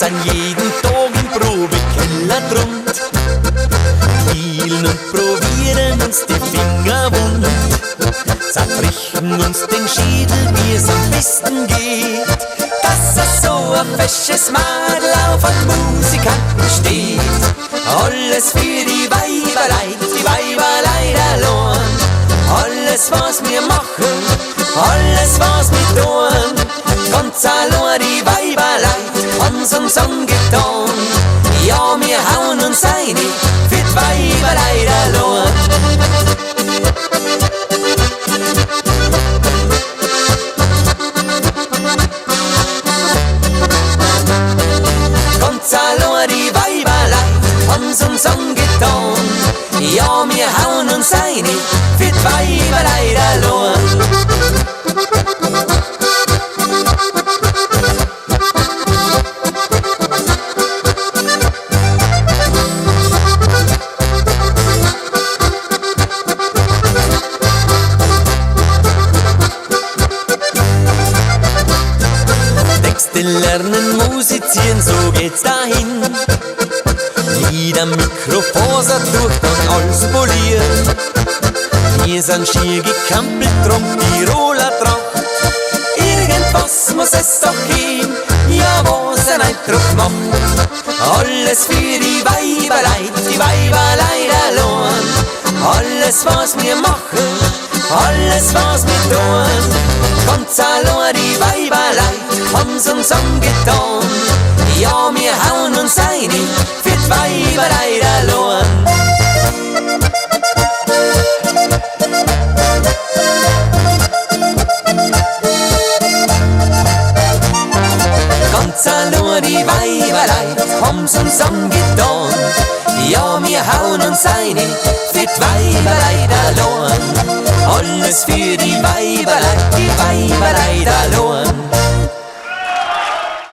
sind jeden Tag im Probekeller drunter, spielen und probieren uns die Finger wund, zerbrichen uns den Schädel, wie es am besten geht, dass so ein fesches Madel auf einen Musikanten steht. Alles für die Weiberleid allein. Alles was wir machen, alles was wir tun, ganz allein die Weiberleid haben's uns angetan. Ja, wir hauen uns ein für die Weiberleid allein. Ganz allein die Weiberleid haben's uns angetan. Ja, wir hauen uns ein für die Weiberleid allein. Texte lernen, musizieren, so geht's dahin. Lieder, Mikrofaser durch und alles poliert. Wir sind schier gekampelt, drum Tiroler Tracht. Irgendwas muss es doch geben, ja, was einen Eindruck macht. Alles für die Weiberleid allein. Alles was wir machen, alles was wir tun, ganz allein die Weiberleid haben's uns angetan. Ja, wir hauen uns ein für die Weiberleid allein. Ganz allein die Weiberleid haben's uns angetan. Ja, wir hauen uns ein für die Weiberleid allein. Alles für die Weiberleid allein.